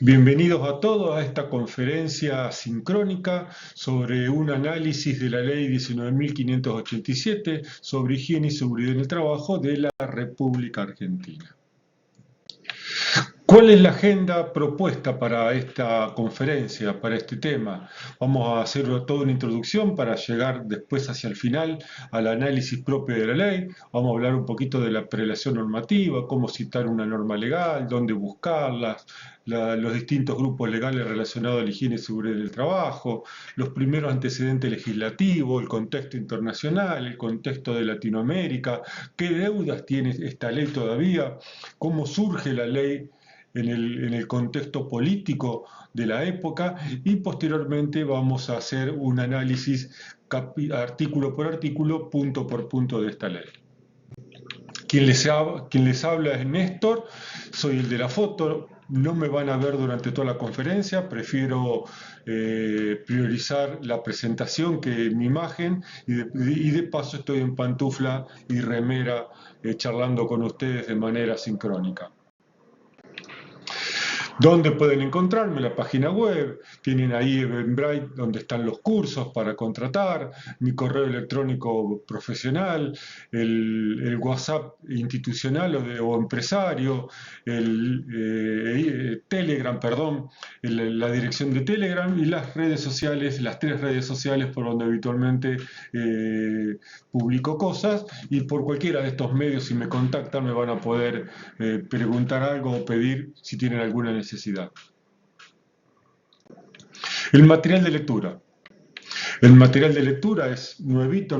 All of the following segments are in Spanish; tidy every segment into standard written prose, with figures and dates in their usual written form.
Bienvenidos a todos a esta conferencia sincrónica sobre un análisis de la Ley 19.587 sobre higiene y seguridad en el trabajo de la República Argentina. ¿Cuál es la agenda propuesta para esta conferencia, para este tema? Vamos a hacer toda una introducción para llegar después hacia el final al análisis propio de la ley. Vamos a hablar un poquito de la prelación normativa, cómo citar una norma legal, dónde buscarlas, los distintos grupos legales relacionados a la higiene y seguridad del trabajo, los primeros antecedentes legislativos, el contexto internacional, el contexto de Latinoamérica, qué deudas tiene esta ley todavía, cómo surge la ley en el contexto político de la época y posteriormente vamos a hacer un análisis artículo por artículo, punto por punto de esta ley. Quien les habla es Néstor, soy el de la foto, no me van a ver durante toda la conferencia, prefiero priorizar la presentación que mi imagen y de paso estoy en pantufla y remera charlando con ustedes de manera sincrónica. ¿Dónde pueden encontrarme? La página web, tienen ahí Eventbrite donde están los cursos para contratar, mi correo electrónico profesional, el WhatsApp institucional o empresario, el Telegram, perdón, la dirección de Telegram y las redes sociales, las 3 redes sociales por donde habitualmente publico cosas y por cualquiera de estos medios si me contactan me van a poder preguntar algo o pedir si tienen alguna necesidad. El material de lectura. El material de lectura es nuevito,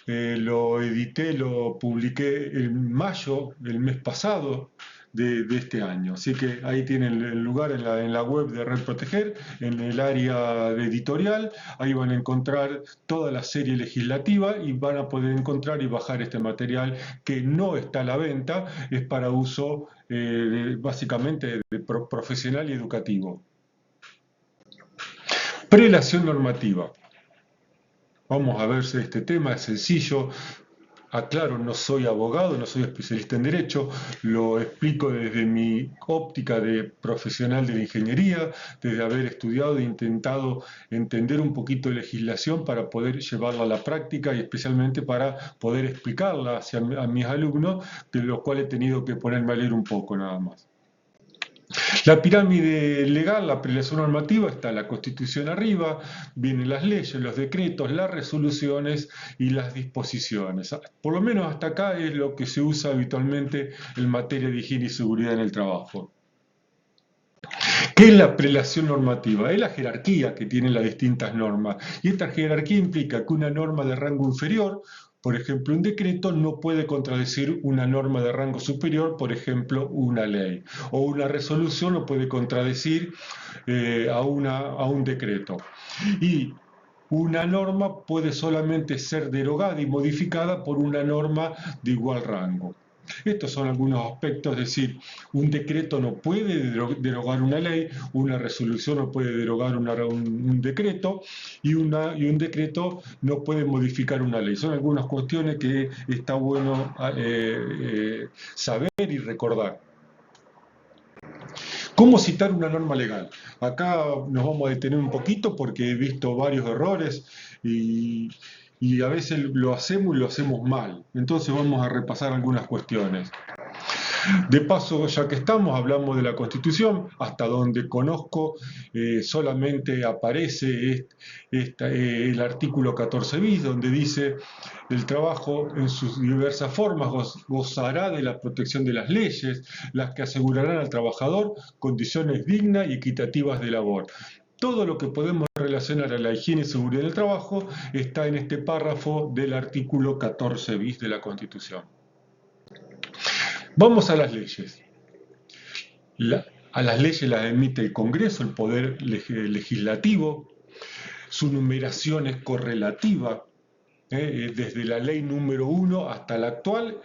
lo edité, lo publiqué en mayo del mes pasado de este año. Así que ahí tienen el lugar en la web de Red Proteger, en el área de editorial, ahí van a encontrar toda la serie legislativa y van a poder encontrar y bajar este material que no está a la venta, es para uso básicamente profesional y educativo. Prelación normativa. Vamos a ver si este tema es sencillo. Aclaro, no soy abogado, no soy especialista en derecho, lo explico desde mi óptica de profesional de la ingeniería, desde haber estudiado e intentado entender un poquito de legislación para poder llevarla a la práctica y especialmente para poder explicarla a mis alumnos, de los cuales he tenido que ponerme a leer un poco nada más. La pirámide legal, la prelación normativa, está la Constitución arriba, vienen las leyes, los decretos, las resoluciones y las disposiciones. Por lo menos hasta acá es lo que se usa habitualmente en materia de higiene y seguridad en el trabajo. ¿Qué es la prelación normativa? Es la jerarquía que tienen las distintas normas. Y esta jerarquía implica que una norma de rango inferior, por ejemplo, un decreto, no puede contradecir una norma de rango superior, por ejemplo, una ley. O una resolución no puede contradecir a un decreto. Y una norma puede solamente ser derogada y modificada por una norma de igual rango. Estos son algunos aspectos, es decir, un decreto no puede derogar una ley, una resolución no puede derogar un decreto y un decreto no puede modificar una ley. Son algunas cuestiones que está bueno saber y recordar. ¿Cómo citar una norma legal? Acá nos vamos a detener un poquito porque he visto varios errores y a veces lo hacemos y lo hacemos mal. Entonces vamos a repasar algunas cuestiones. De paso, ya que estamos, hablamos de la Constitución, hasta donde conozco solamente aparece el artículo 14 bis, donde dice el trabajo en sus diversas formas gozará de la protección de las leyes, las que asegurarán al trabajador condiciones dignas y equitativas de labor. Todo lo que podemos relacionar a la higiene y seguridad del trabajo está en este párrafo del artículo 14 bis de la Constitución. Vamos a las leyes. A las leyes las emite el Congreso, el Poder Legislativo. Su numeración es correlativa. Desde la ley número 1 hasta la actual,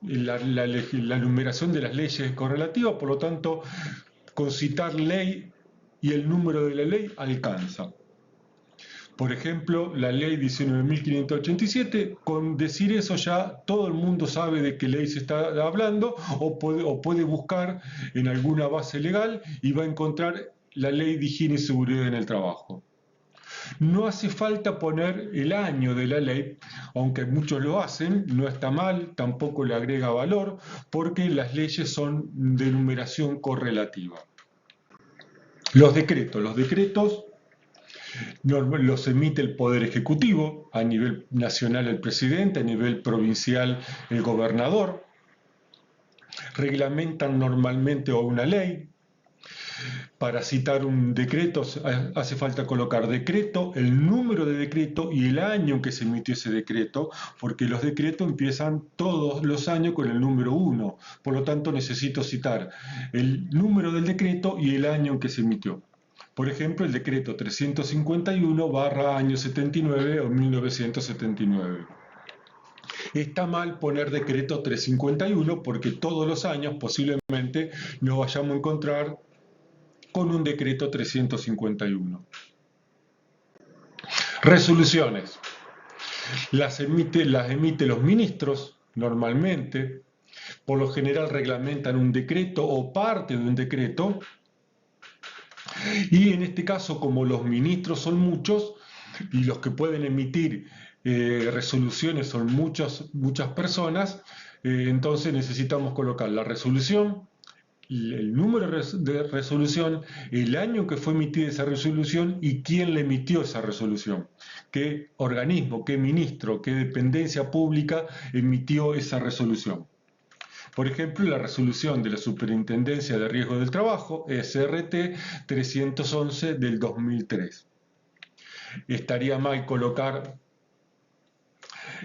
la numeración de las leyes es correlativa, por lo tanto, con citar ley y el número de la ley alcanza. Por ejemplo, la ley 19.587, con decir eso ya todo el mundo sabe de qué ley se está hablando o puede buscar en alguna base legal y va a encontrar la ley de higiene y seguridad en el trabajo. No hace falta poner el año de la ley, aunque muchos lo hacen, no está mal, tampoco le agrega valor, porque las leyes son de numeración correlativa. Los decretos los emite el Poder Ejecutivo, a nivel nacional el presidente, a nivel provincial el gobernador, reglamentan normalmente una ley. Para citar un decreto hace falta colocar decreto, el número de decreto y el año en que se emitió ese decreto, porque los decretos empiezan todos los años con el número 1. Por lo tanto, necesito citar el número del decreto y el año en que se emitió. Por ejemplo, el decreto 351/año 79 o 1979. Está mal poner decreto 351 porque todos los años posiblemente nos vayamos a encontrar con un decreto 351. Resoluciones. Las emite los ministros normalmente. Por lo general reglamentan un decreto o parte de un decreto. Y en este caso, como los ministros son muchos y los que pueden emitir resoluciones son muchas personas, entonces necesitamos colocar la resolución, el número de resolución, el año que fue emitida esa resolución y quién le emitió esa resolución. ¿Qué organismo, qué ministro, qué dependencia pública emitió esa resolución? Por ejemplo, la resolución de la Superintendencia de Riesgo del Trabajo, SRT 311 del 2003. Estaría mal colocar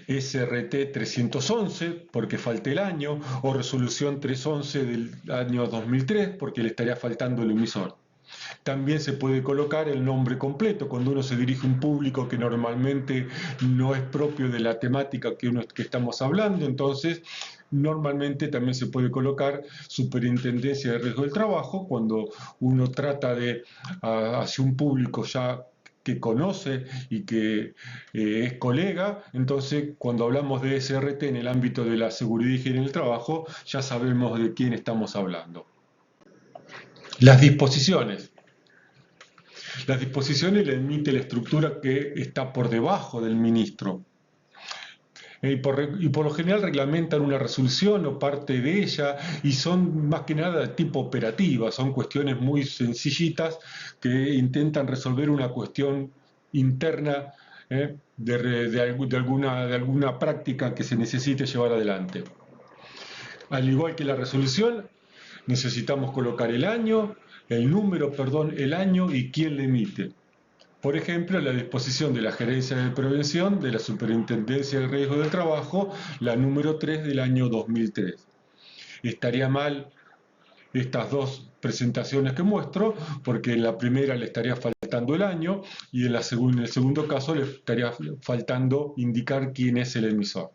SRT 311 porque falte el año, o resolución 311 del año 2003 porque le estaría faltando el emisor. También se puede colocar el nombre completo cuando uno se dirige a un público que normalmente no es propio de la temática que estamos hablando, entonces normalmente también se puede colocar Superintendencia de Riesgo del Trabajo cuando uno trata de hacia un público ya que conoce y que es colega, entonces cuando hablamos de SRT en el ámbito de la seguridad y higiene en el trabajo, ya sabemos de quién estamos hablando. Las disposiciones. Las disposiciones le emite la estructura que está por debajo del ministro. Y por lo general reglamentan una resolución o parte de ella y son más que nada de tipo operativa, son cuestiones muy sencillitas que intentan resolver una cuestión interna de alguna práctica que se necesite llevar adelante. Al igual que la resolución, necesitamos colocar el año, el año y quién le emite. Por ejemplo, la disposición de la Gerencia de Prevención de la Superintendencia de Riesgo del Trabajo, la número 3 del año 2003. Estaría mal estas dos presentaciones que muestro, porque en la primera le estaría faltando el año y en el segundo caso le estaría faltando indicar quién es el emisor.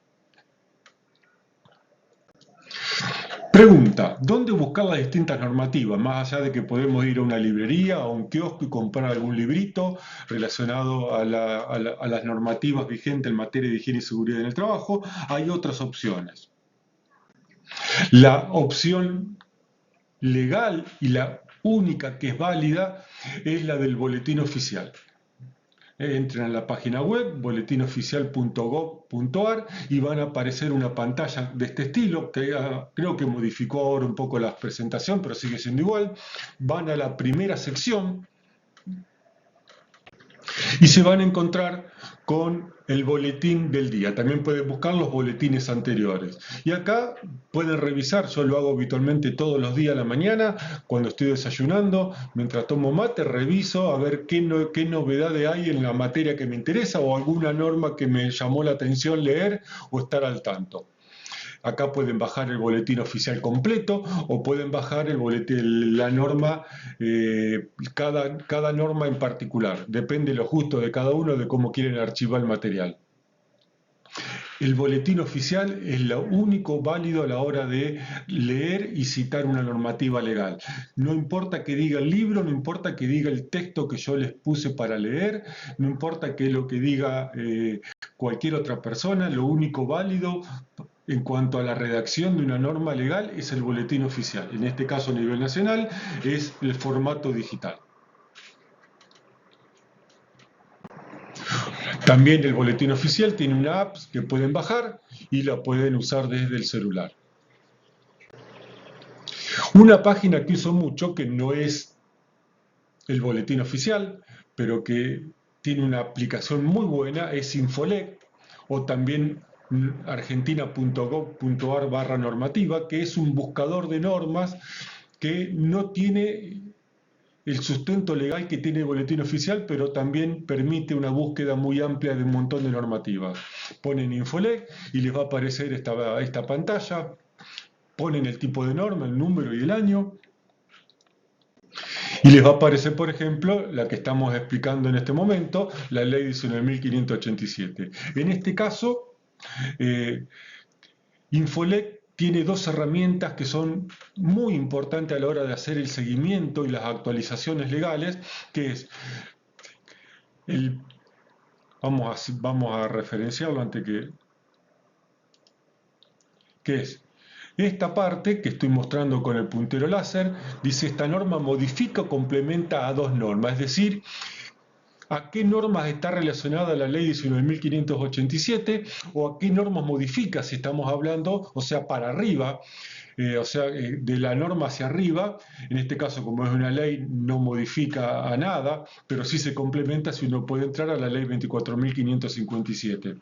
Pregunta, ¿dónde buscar las distintas normativas? Más allá de que podemos ir a una librería o a un kiosco y comprar algún librito relacionado a las normativas vigentes en materia de higiene y seguridad en el trabajo, hay otras opciones. La opción legal y la única que es válida es la del boletín oficial. Entren a la página web boletinoficial.gov.ar y van a aparecer una pantalla de este estilo, que creo que modificó ahora un poco la presentación, pero sigue siendo igual. Van a la primera sección y se van a encontrar con el boletín del día. También pueden buscar los boletines anteriores. Y acá pueden revisar, yo lo hago habitualmente todos los días a la mañana, cuando estoy desayunando, mientras tomo mate, reviso a ver qué novedades hay en la materia que me interesa o alguna norma que me llamó la atención leer o estar al tanto. Acá pueden bajar el boletín oficial completo o pueden bajar la norma, cada norma en particular. Depende de lo justo de cada uno de cómo quieren archivar el material. El boletín oficial es lo único válido a la hora de leer y citar una normativa legal. No importa que diga el libro, no importa que diga el texto que yo les puse para leer, no importa que lo que diga cualquier otra persona, lo único válido en cuanto a la redacción de una norma legal es el boletín oficial. En este caso a nivel nacional es el formato digital. También el boletín oficial tiene una app que pueden bajar y la pueden usar desde el celular. Una página que uso mucho, que no es el boletín oficial, pero que tiene una aplicación muy buena, es Infolec, o también argentina.gov.ar/normativa, que es un buscador de normas que no tiene el sustento legal que tiene el boletín oficial, pero también permite una búsqueda muy amplia de un montón de normativas. Ponen Infolec y les va a aparecer esta pantalla, ponen el tipo de norma, el número y el año, y les va a aparecer, por ejemplo, la que estamos explicando en este momento, la ley 19.587. En este caso, Infolec tiene dos herramientas que son muy importantes a la hora de hacer el seguimiento y las actualizaciones legales, que es vamos a referenciarlo antes que es esta parte que estoy mostrando con el puntero láser. Dice: esta norma modifica o complementa a dos normas, es decir, a qué normas está relacionada la ley 19.587 o a qué normas modifica, si estamos hablando, o sea, para arriba, de la norma hacia arriba. En este caso, como es una ley, no modifica a nada, pero sí se complementa si uno puede entrar a la ley 24.557.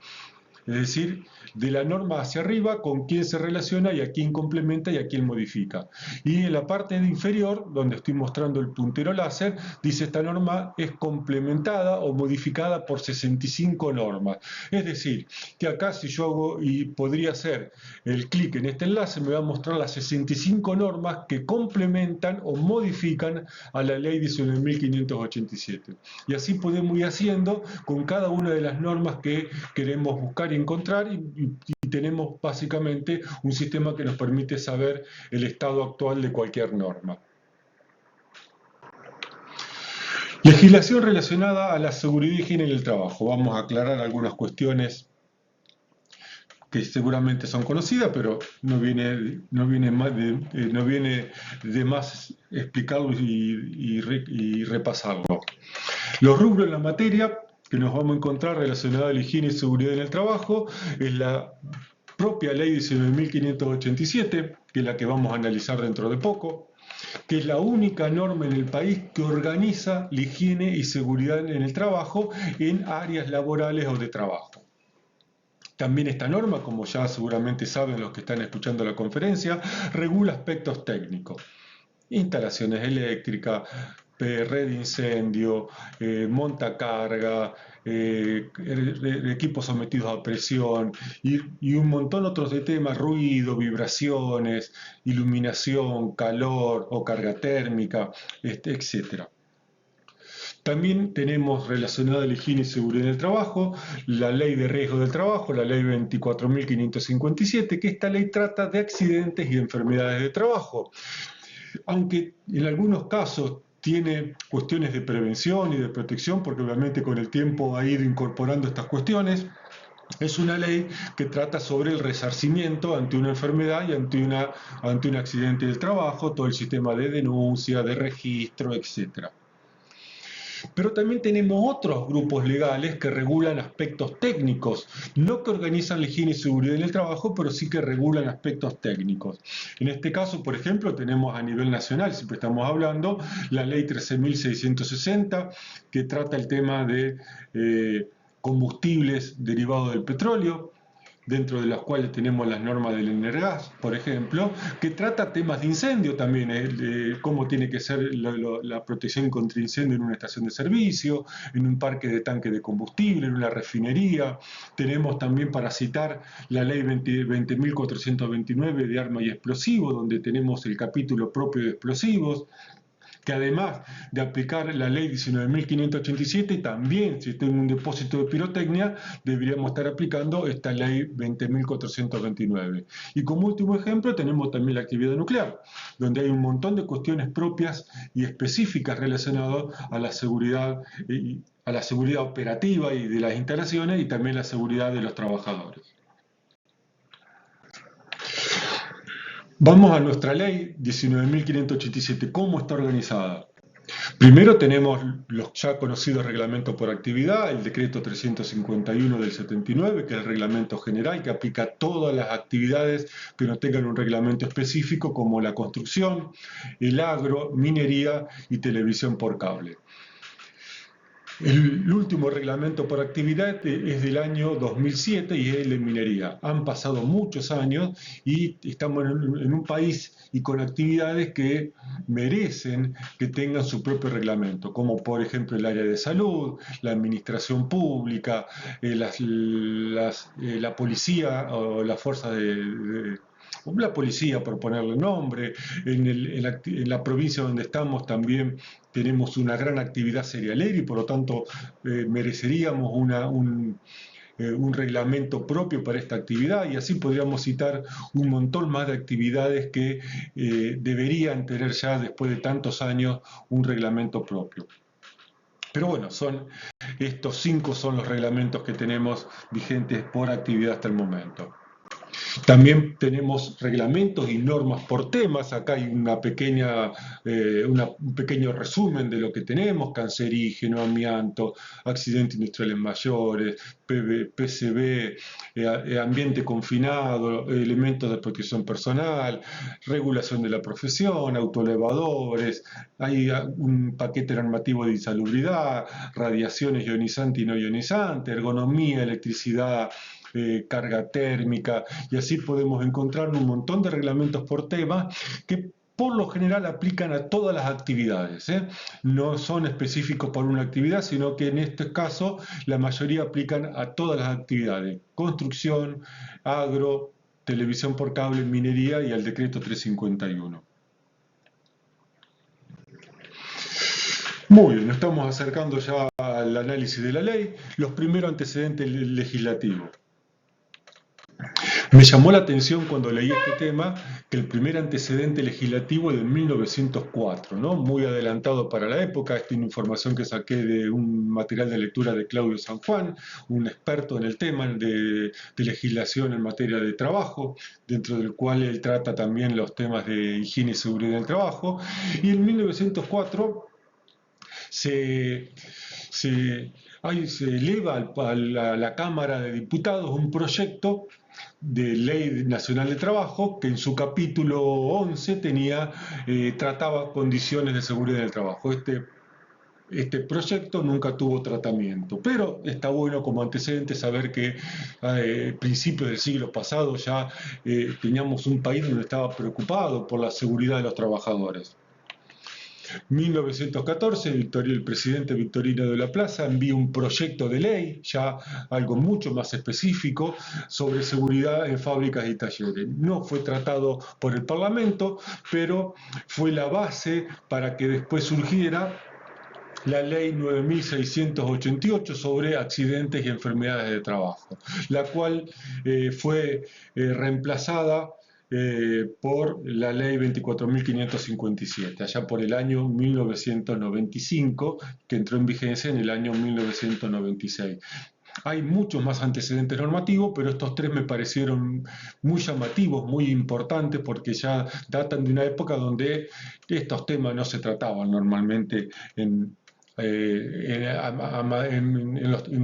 Es decir, de la norma hacia arriba, con quién se relaciona y a quién complementa y a quién modifica. Y en la parte inferior, donde estoy mostrando el puntero láser, dice: esta norma es complementada o modificada por 65 normas. Es decir, que acá si yo hago, y podría hacer el clic en este enlace, me va a mostrar las 65 normas que complementan o modifican a la ley 19.587. Y así podemos ir haciendo con cada una de las normas que queremos buscar y encontrar, y tenemos básicamente un sistema que nos permite saber el estado actual de cualquier norma. Legislación relacionada a la seguridad y higiene en el trabajo. Vamos a aclarar algunas cuestiones que seguramente son conocidas, pero no viene de más explicarlo y repasarlo. Los rubros en la materia que nos vamos a encontrar relacionados a la higiene y seguridad en el trabajo es la propia ley 19.587, que es la que vamos a analizar dentro de poco, que es la única norma en el país que organiza la higiene y seguridad en el trabajo en áreas laborales o de trabajo. También esta norma, como ya seguramente saben los que están escuchando la conferencia, regula aspectos técnicos: instalaciones eléctricas, red de incendio, montacarga, equipos sometidos a presión y un montón otros de temas: ruido, vibraciones, iluminación, calor o carga térmica, etc. También tenemos relacionada a la higiene y seguridad en el trabajo la ley de riesgo del trabajo, la ley 24.557, que esta ley trata de accidentes y enfermedades de trabajo. Aunque en algunos casos tiene cuestiones de prevención y de protección, porque obviamente con el tiempo ha ido incorporando estas cuestiones, es una ley que trata sobre el resarcimiento ante una enfermedad y ante un accidente del trabajo, todo el sistema de denuncia, de registro, etc. Pero también tenemos otros grupos legales que regulan aspectos técnicos, no que organizan la higiene y seguridad en el trabajo, pero sí que regulan aspectos técnicos. En este caso, por ejemplo, tenemos a nivel nacional, siempre estamos hablando, la ley 13.660, que trata el tema de combustibles derivados del petróleo, dentro de las cuales tenemos las normas del Energas, por ejemplo, que trata temas de incendio también, de cómo tiene que ser la protección contra incendio en una estación de servicio, en un parque de tanque de combustible, en una refinería. Tenemos también, para citar, la ley 20.429 de armas y explosivos, donde tenemos el capítulo propio de explosivos. que además de aplicar la ley 19.587, también si tengo un depósito de pirotecnia, deberíamos estar aplicando esta ley 20.429. Y como último ejemplo tenemos también la actividad nuclear, donde hay un montón de cuestiones propias y específicas relacionadas a la seguridad operativa y de las instalaciones y también la seguridad de los trabajadores. Vamos a nuestra ley 19.587. ¿Cómo está organizada? Primero tenemos los ya conocidos reglamentos por actividad, el decreto 351 del 79, que es el reglamento general que aplica a todas las actividades que no tengan un reglamento específico, como la construcción, el agro, minería y televisión por cable. El último reglamento por actividad es del año 2007 y es el de minería. Han pasado muchos años y estamos en un país y con actividades que merecen que tengan su propio reglamento, como por ejemplo el área de salud, la administración pública, la policía o las fuerzas la policía, por ponerle nombre. En la provincia donde estamos también tenemos una gran actividad cerealera y por lo tanto mereceríamos un reglamento propio para esta actividad, y así podríamos citar un montón más de actividades que deberían tener ya después de tantos años un reglamento propio. Pero bueno, estos 5 son los reglamentos que tenemos vigentes por actividad hasta el momento. También tenemos reglamentos y normas por temas. Acá hay un pequeño resumen de lo que tenemos: cancerígeno, amianto, accidentes industriales mayores, PCB, ambiente confinado, elementos de protección personal, regulación de la profesión, autoelevadores, hay un paquete normativo de insalubridad, radiaciones ionizantes y no ionizantes, ergonomía, electricidad, carga térmica, y así podemos encontrar un montón de reglamentos por tema que por lo general aplican a todas las actividades, ¿eh? No son específicos para una actividad, sino que en este caso la mayoría aplican a todas las actividades: construcción, agro, televisión por cable, minería y al decreto 351. Muy bien, nos estamos acercando ya al análisis de la ley. Los primeros antecedentes legislativos. Me llamó la atención cuando leí este tema que el primer antecedente legislativo es de 1904, ¿no? Muy adelantado para la época. Esta es una información que saqué de un material de lectura de Claudio San Juan, un experto en el tema de legislación en materia de trabajo, dentro del cual él trata también los temas de higiene y seguridad del trabajo. Y en 1904 se eleva a la Cámara de Diputados un proyecto de Ley Nacional de Trabajo que en su capítulo 11 trataba condiciones de seguridad del trabajo. Este proyecto nunca tuvo tratamiento, pero está bueno como antecedente saber que a principios del siglo pasado ya teníamos un país donde estaba preocupado por la seguridad de los trabajadores. 1914, el presidente Victorino de la Plaza envía un proyecto de ley, ya algo mucho más específico, sobre seguridad en fábricas y talleres. No fue tratado por el Parlamento, pero fue la base para que después surgiera la ley 9.688 sobre accidentes y enfermedades de trabajo, la cual fue reemplazada por la ley 24.557, allá por el año 1995, que entró en vigencia en el año 1996. Hay muchos más antecedentes normativos, pero estos 3 me parecieron muy llamativos, muy importantes, porque ya datan de una época donde estos temas no se trataban normalmente en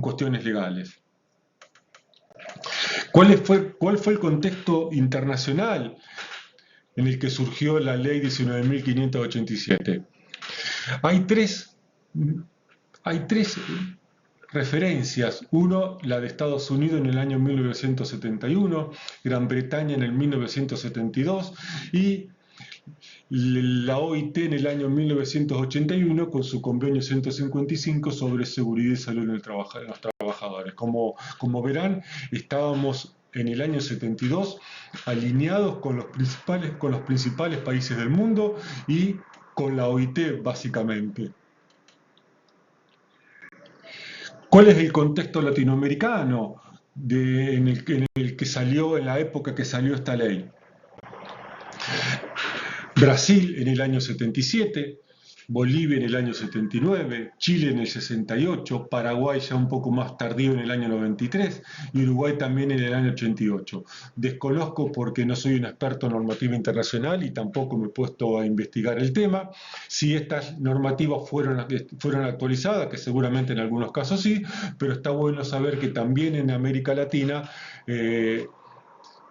cuestiones legales. ¿Cuál fue el contexto internacional en el que surgió la ley 19.587? Hay tres referencias. Uno, la de Estados Unidos en el año 1971, Gran Bretaña en el 1972 y la OIT en el año 1981 con su convenio 155 sobre seguridad y salud en los trabajadores. Como verán, estábamos en el año 72 alineados con los principales países del mundo y con la OIT básicamente. ¿Cuál es el contexto latinoamericano en el que salió, en la época que salió esta ley? Brasil en el año 77, Bolivia en el año 79, Chile en el 68, Paraguay ya un poco más tardío en el año 93 y Uruguay también en el año 88. Desconozco porque no soy un experto en normativa internacional y tampoco me he puesto a investigar el tema. Si estas normativas fueron actualizadas, que seguramente en algunos casos sí, pero está bueno saber que también en América Latina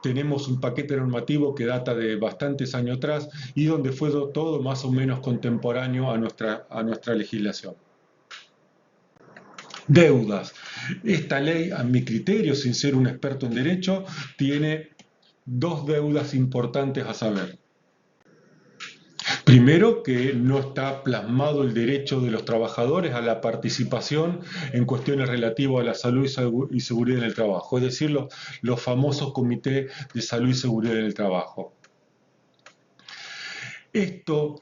tenemos un paquete normativo que data de bastantes años atrás y donde fue todo más o menos contemporáneo a nuestra legislación. Deudas. Esta ley, a mi criterio, sin ser un experto en derecho, tiene dos deudas importantes a saber. Primero, que no está plasmado el derecho de los trabajadores a la participación en cuestiones relativas a la salud y seguridad en el trabajo, es decir, los famosos comités de salud y seguridad en el trabajo. Esto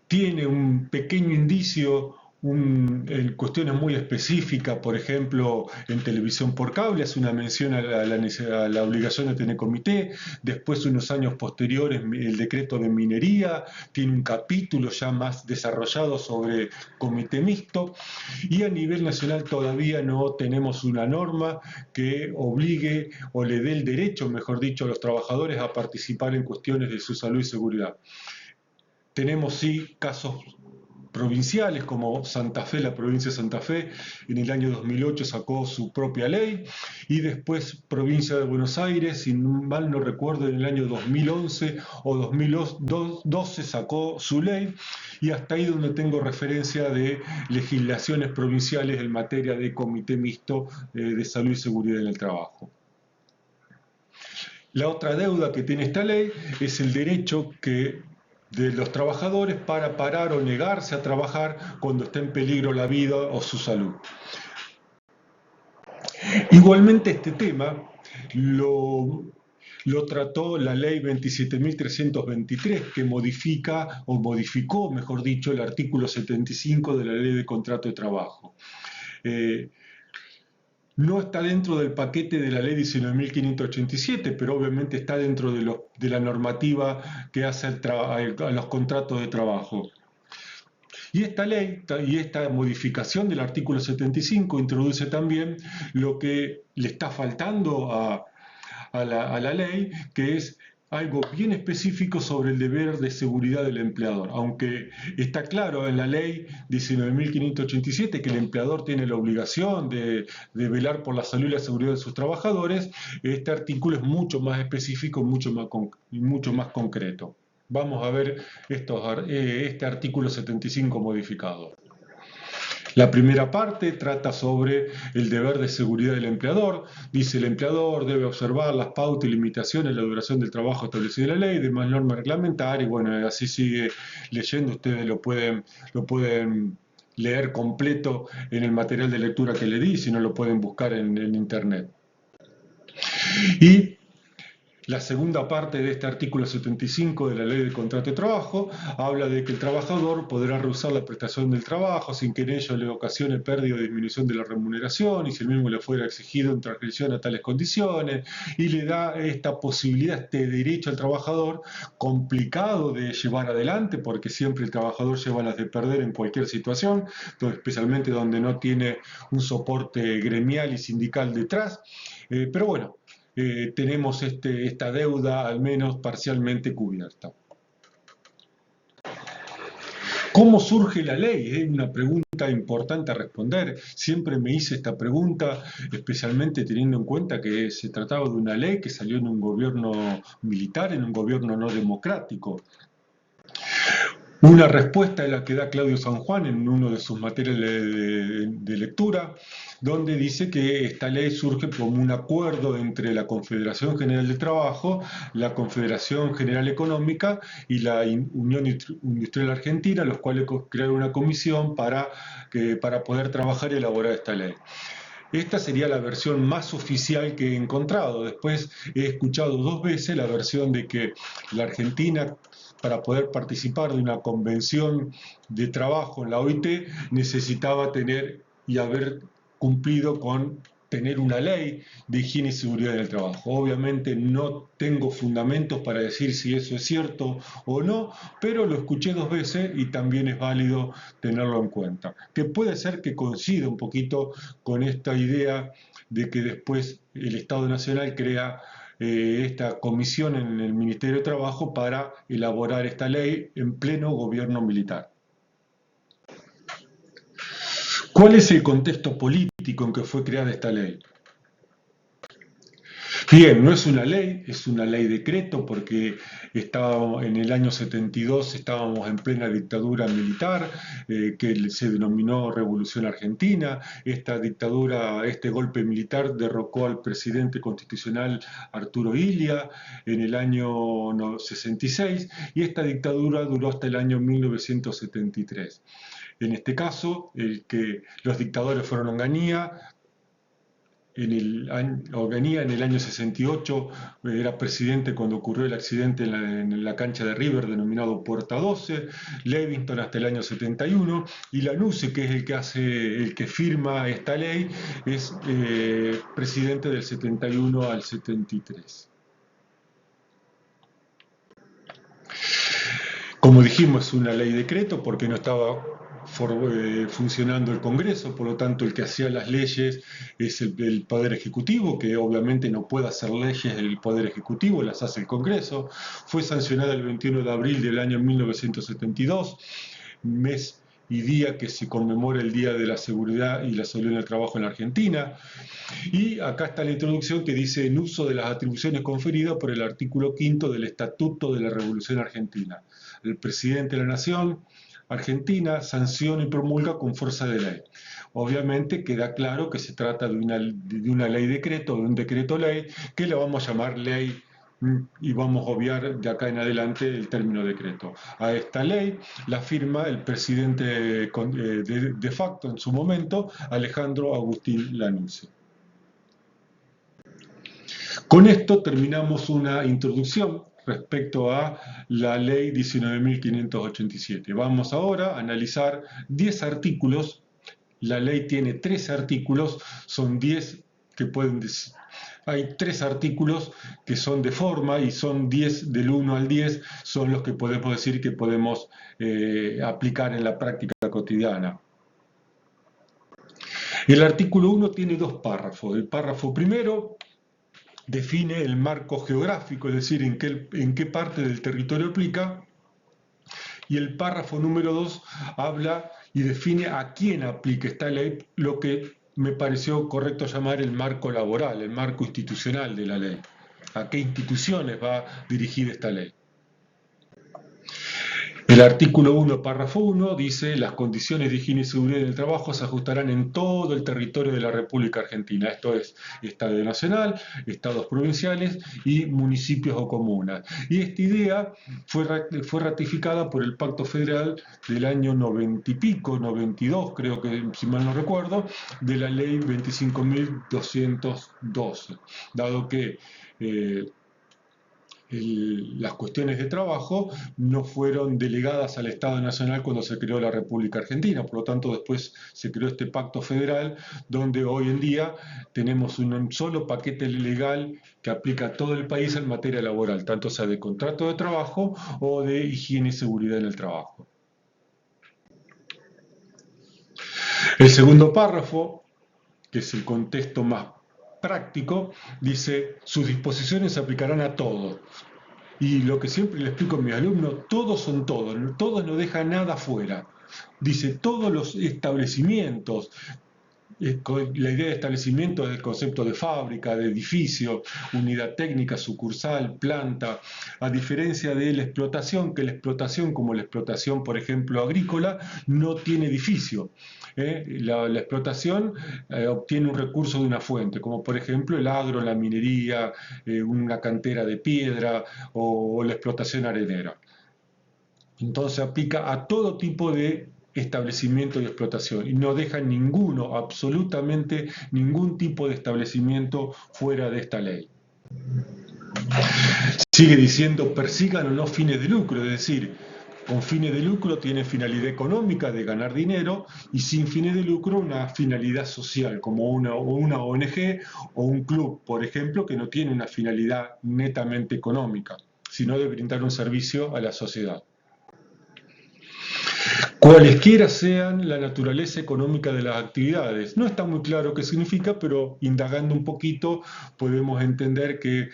tiene un pequeño indicio en cuestiones muy específicas, por ejemplo, en televisión por cable hace una mención a la obligación de tener comité, después unos años posteriores el decreto de minería tiene un capítulo ya más desarrollado sobre comité mixto y a nivel nacional todavía no tenemos una norma que obligue o le dé el derecho, mejor dicho, a los trabajadores a participar en cuestiones de su salud y seguridad. Tenemos sí casos provinciales como Santa Fe, la provincia de Santa Fe en el año 2008 sacó su propia ley y después provincia de Buenos Aires, si mal no recuerdo, en el año 2011 o 2012 sacó su ley y hasta ahí donde tengo referencia de legislaciones provinciales en materia de comité mixto de salud y seguridad en el trabajo. La otra deuda que tiene esta ley es el derecho de los trabajadores para parar o negarse a trabajar cuando está en peligro la vida o su salud. Igualmente este tema lo trató la ley 27.323 que modificó, mejor dicho, el artículo 75 de la ley de contrato de trabajo. No está dentro del paquete de la ley 19.587, pero obviamente está dentro de la normativa que hace a los contratos de trabajo. Y esta ley y esta modificación del artículo 75 introduce también lo que le está faltando a la ley, que es algo bien específico sobre el deber de seguridad del empleador, aunque está claro en la ley 19.587 que el empleador tiene la obligación de velar por la salud y la seguridad de sus trabajadores. Este artículo es mucho más específico y mucho más concreto. Vamos a ver este artículo 75 modificado. La primera parte trata sobre el deber de seguridad del empleador. Dice: el empleador debe observar las pautas y limitaciones de la duración del trabajo establecido en la ley, demás normas reglamentarias, y bueno, así sigue leyendo, ustedes lo pueden leer completo en el material de lectura que le di, si no lo pueden buscar en internet. Y la segunda parte de este artículo 75 de la Ley del Contrato de Trabajo habla de que el trabajador podrá rehusar la prestación del trabajo sin que en ello le ocasione pérdida o disminución de la remuneración y si el mismo le fuera exigido en transgresión a tales condiciones, y le da esta posibilidad, este derecho al trabajador, complicado de llevar adelante porque siempre el trabajador lleva las de perder en cualquier situación, especialmente donde no tiene un soporte gremial y sindical detrás, pero bueno, tenemos esta deuda al menos parcialmente cubierta. ¿Cómo surge la ley? Es una pregunta importante a responder. Siempre me hice esta pregunta, especialmente teniendo en cuenta que se trataba de una ley que salió en un gobierno militar, en un gobierno no democrático. Una respuesta es la que da Claudio San Juan en uno de sus materiales de lectura, donde dice que esta ley surge como un acuerdo entre la Confederación General del Trabajo, la Confederación General Económica y la Unión Industrial Argentina, los cuales crearon una comisión para poder trabajar y elaborar esta ley. Esta sería la versión más oficial que he encontrado. Después he escuchado 2 veces la versión de que la Argentina para poder participar de una convención de trabajo en la OIT, necesitaba tener y haber cumplido con tener una ley de higiene y seguridad en el trabajo. Obviamente no tengo fundamentos para decir si eso es cierto o no, pero lo escuché 2 veces y también es válido tenerlo en cuenta. Que puede ser que coincida un poquito con esta idea de que después el Estado Nacional crea esta comisión en el Ministerio de Trabajo para elaborar esta ley en pleno gobierno militar. ¿Cuál es el contexto político en que fue creada esta ley? Bien, no es una ley decreto porque estábamos en el año 72, estábamos en plena dictadura militar que se denominó Revolución Argentina. Esta dictadura, este golpe militar derrocó al presidente constitucional Arturo Illia en el año 66 y esta dictadura duró hasta el año 1973. En este caso, los dictadores fueron Onganía. Onganía en el año 68 era presidente cuando ocurrió el accidente en la cancha de River denominado Puerta 12, Livingston hasta el año 71 y Lanusse, que es el que firma esta ley, es presidente del 71 al 73. Como dijimos, es una ley decreto porque no estaba funcionando el Congreso, por lo tanto el que hacía las leyes es el Poder Ejecutivo, que obviamente no puede hacer leyes el Poder Ejecutivo, las hace el Congreso. Fue sancionada el 21 de abril del año 1972, mes y día que se conmemora el Día de la Seguridad y la Salud en el Trabajo en la Argentina. Y acá está la introducción que dice en uso de las atribuciones conferidas por el artículo 5 del Estatuto de la Revolución Argentina. El presidente de la Nación Argentina sanciona y promulga con fuerza de ley. Obviamente queda claro que se trata de una ley decreto, de un decreto ley, que le vamos a llamar ley y vamos a obviar de acá en adelante el término decreto. A esta ley la firma el presidente de facto en su momento, Alejandro Agustín Lanusse. Con esto terminamos una introducción respecto a la ley 19.587. Vamos ahora a analizar 10 artículos. La ley tiene 13 artículos, son 10 que pueden decir. Hay 3 artículos que son de forma y son 10 del 1 al 10, son los que podemos decir que podemos aplicar en la práctica cotidiana. El artículo 1 tiene 2 párrafos. El párrafo primero define el marco geográfico, es decir, en qué parte del territorio aplica, y el párrafo número 2 habla y define a quién aplica esta ley, lo que me pareció correcto llamar el marco laboral, el marco institucional de la ley. ¿A qué instituciones va dirigida esta ley? El artículo 1, párrafo 1, dice: las condiciones de higiene y seguridad en el trabajo se ajustarán en todo el territorio de la República Argentina, esto es, Estado Nacional, estados provinciales y municipios o comunas. Y esta idea fue ratificada por el Pacto Federal del año 90 y pico, 92 creo que, si mal no recuerdo, de la Ley 25.212, dado que las cuestiones de trabajo no fueron delegadas al Estado Nacional cuando se creó la República Argentina. Por lo tanto, después se creó este pacto federal donde hoy en día tenemos un solo paquete legal que aplica a todo el país en materia laboral, tanto sea de contrato de trabajo o de higiene y seguridad en el trabajo. El segundo párrafo, que es el contexto más práctico, dice: sus disposiciones se aplicarán a todos. Y lo que siempre le explico a mis alumnos: todos son todos, todos no dejan nada fuera. Dice: todos los establecimientos. La idea de establecimiento es el concepto de fábrica, de edificio, unidad técnica, sucursal, planta, a diferencia de la explotación, que la explotación, como la explotación, por ejemplo, agrícola, no tiene edificio. La explotación obtiene un recurso de una fuente, como por ejemplo el agro, la minería, una cantera de piedra o la explotación arenera. Entonces aplica a todo tipo de establecimiento y explotación y no deja ninguno, absolutamente ningún tipo de establecimiento fuera de esta ley. Sigue diciendo, persigan o no fines de lucro, es decir, con fines de lucro tiene finalidad económica de ganar dinero y sin fines de lucro una finalidad social, como una ONG o un club, por ejemplo, que no tiene una finalidad netamente económica, sino de brindar un servicio a la sociedad. Cualesquiera sean la naturaleza económica de las actividades. No está muy claro qué significa, pero indagando un poquito podemos entender que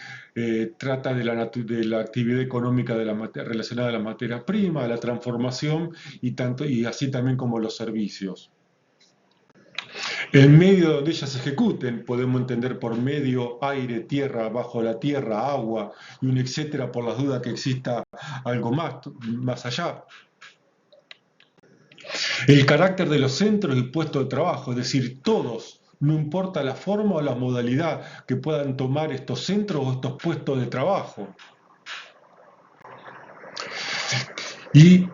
trata de la actividad económica de relacionada a la materia prima, a la transformación y así también como los servicios. El medio donde ellas se ejecuten, podemos entender por medio, aire, tierra, bajo la tierra, agua y un etcétera por las dudas que exista algo más allá. El carácter de los centros y puestos de trabajo, es decir, todos, no importa la forma o la modalidad que puedan tomar estos centros o estos puestos de trabajo. Y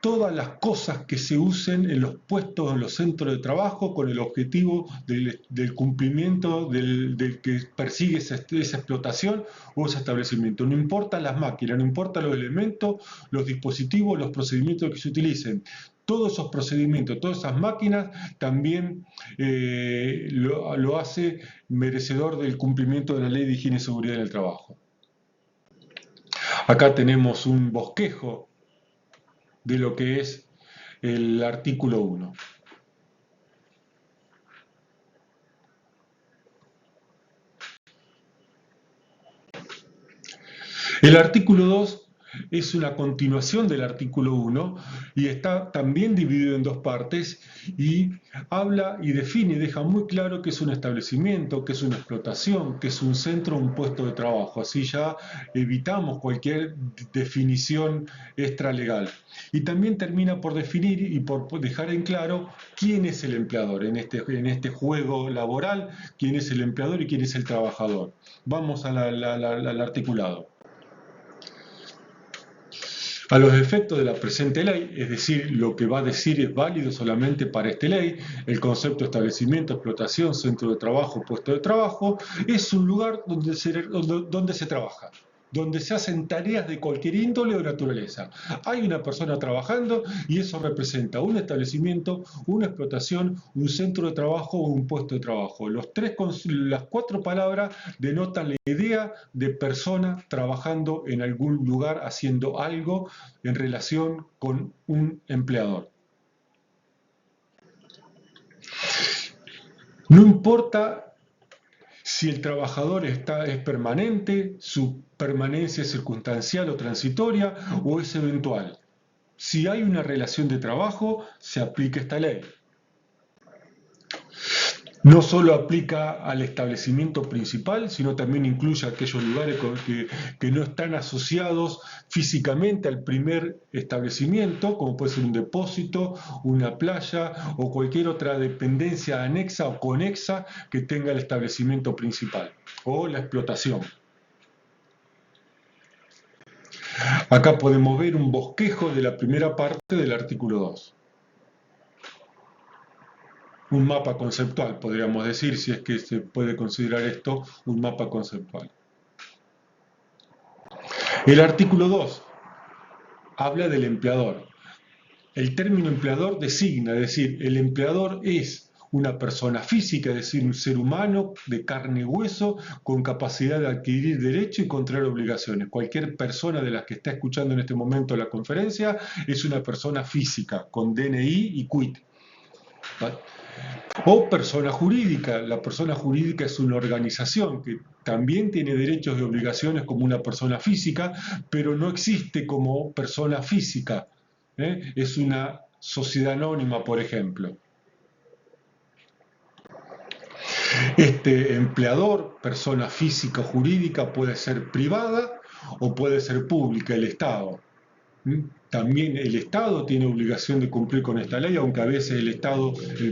todas las cosas que se usen en los puestos, en los centros de trabajo, con el objetivo del cumplimiento del que persigue esa explotación o ese establecimiento. No importa las máquinas, no importa los elementos, los dispositivos, los procedimientos que se utilicen. Todos esos procedimientos, todas esas máquinas también lo hace merecedor del cumplimiento de la Ley de Higiene y Seguridad en el Trabajo. Acá tenemos un bosquejo de lo que es el artículo 1. El artículo 2 es una continuación del artículo 1 y está también dividido en dos partes y habla y define y deja muy claro qué es un establecimiento, qué es una explotación, qué es un centro, un puesto de trabajo. Así ya evitamos cualquier definición extralegal. Y también termina por definir y por dejar en claro quién es el empleador en este juego laboral, quién es el empleador y quién es el trabajador. Vamos al articulado. A los efectos de la presente ley, es decir, lo que va a decir es válido solamente para esta ley, el concepto de establecimiento, explotación, centro de trabajo, puesto de trabajo, es un lugar donde se trabaja, donde se hacen tareas de cualquier índole o naturaleza. Hay una persona trabajando y eso representa un establecimiento, una explotación, un centro de trabajo o un puesto de trabajo. Las cuatro palabras denotan la idea de persona trabajando en algún lugar haciendo algo en relación con un empleador. No importa si el trabajador es permanente, su permanencia es circunstancial o transitoria o es eventual. Si hay una relación de trabajo, se aplica esta ley. No solo aplica al establecimiento principal, sino también incluye aquellos lugares que no están asociados físicamente al primer establecimiento, como puede ser un depósito, una playa o cualquier otra dependencia anexa o conexa que tenga el establecimiento principal o la explotación. Acá podemos ver un bosquejo de la primera parte del artículo 2. Un mapa conceptual, podríamos decir, si es que se puede considerar esto un mapa conceptual. El artículo 2 habla del empleador. El término empleador designa, es decir, el empleador es una persona física, es decir, un ser humano de carne y hueso con capacidad de adquirir derecho y contraer obligaciones. Cualquier persona de las que está escuchando en este momento la conferencia es una persona física con DNI y CUIT. ¿Vale? O persona jurídica. La persona jurídica es una organización que también tiene derechos y obligaciones como una persona física, pero no existe como persona física. Es una sociedad anónima, por ejemplo. Este empleador, persona física o jurídica, puede ser privada o puede ser pública, el Estado. También el Estado tiene obligación de cumplir con esta ley, aunque a veces el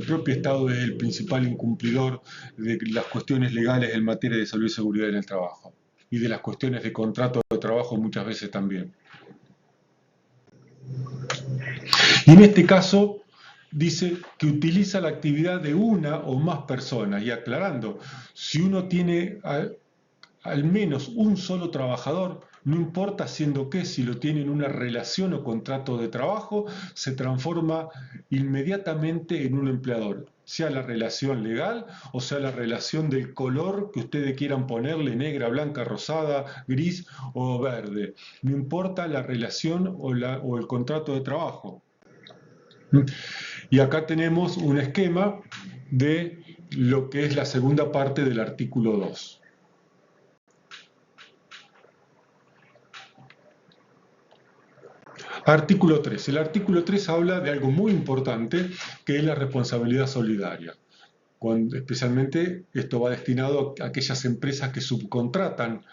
propio Estado es el principal incumplidor de las cuestiones legales en materia de salud y seguridad en el trabajo y de las cuestiones de contrato de trabajo muchas veces también. Y en este caso dice que utiliza la actividad de una o más personas y aclarando, si uno tiene al menos un solo trabajador, no importa siendo que si lo tiene en una relación o contrato de trabajo, se transforma inmediatamente en un empleador, sea la relación legal o sea la relación del color que ustedes quieran ponerle, negra, blanca, rosada, gris o verde. No importa la relación o el contrato de trabajo. Y acá tenemos un esquema de lo que es la segunda parte del artículo 2. Artículo 3. El artículo 3 habla de algo muy importante, que es la responsabilidad solidaria. Especialmente esto va destinado a aquellas empresas que subcontratan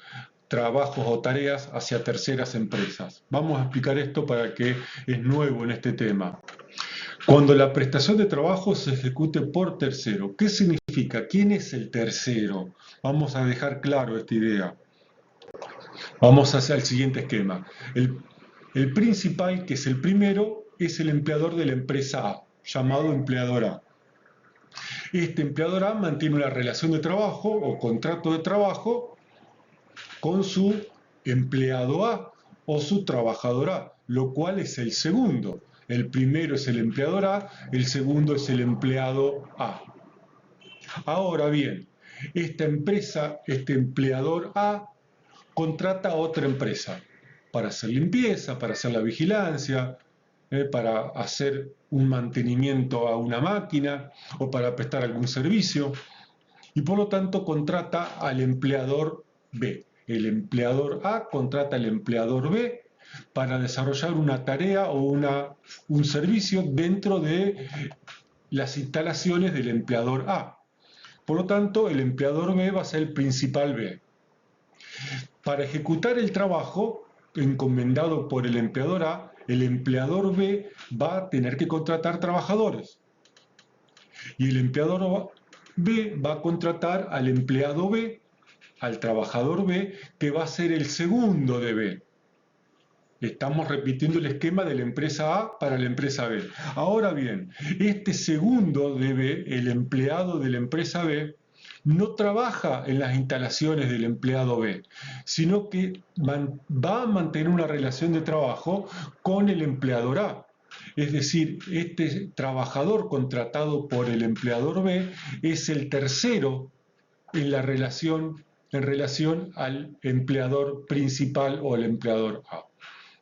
trabajos o tareas hacia terceras empresas. Vamos a explicar esto para que es nuevo en este tema. Cuando la prestación de trabajo se ejecute por tercero, ¿qué significa? ¿Quién es el tercero? Vamos a dejar claro esta idea. Vamos hacia el siguiente esquema. El principal, que es el primero, es el empleador de la empresa A, llamado empleador A. Este empleador A mantiene una relación de trabajo o contrato de trabajo con su empleado A o su trabajador A, lo cual es el segundo. El primero es el empleador A, el segundo es el empleado A. Ahora bien, esta empresa, este empleador A, contrata a otra empresa para hacer limpieza, para hacer la vigilancia, para hacer un mantenimiento a una máquina o para prestar algún servicio, y por lo tanto contrata al empleador B. El empleador A contrata al empleador B para desarrollar una tarea o un servicio dentro de las instalaciones del empleador A. Por lo tanto, el empleador B va a ser el principal B. Para ejecutar el trabajo encomendado por el empleador A, el empleador B va a tener que contratar trabajadores. Y el empleador B va a contratar al empleado B, al trabajador B, que va a ser el segundo de B. Estamos repitiendo el esquema de la empresa A para la empresa B. Ahora bien, este segundo de B, el empleado de la empresa B, no trabaja en las instalaciones del empleado B, sino que va a mantener una relación de trabajo con el empleador A. Es decir, este trabajador contratado por el empleador B es el tercero en la relación, en relación al empleador principal o al empleador A.